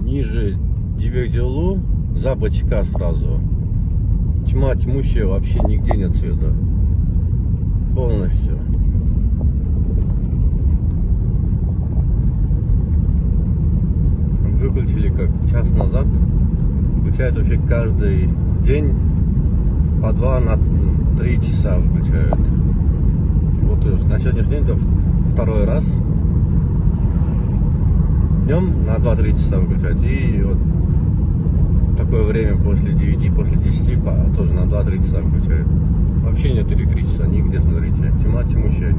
ниже Дибек-Диолу, за Бачка сразу. Тьма тьмущая, вообще нигде нет света. Полностью. Выключили как час назад. Включают вообще каждый день по 2 на 3 часа выключают. Вот на сегодняшний день это второй раз. Днем на 2-3 часа выключают. И вот такое время после 9, после 10 тоже на 2-3 часа выключают. Вообще нет электричества нигде, смотрите. Тьма тьмущая.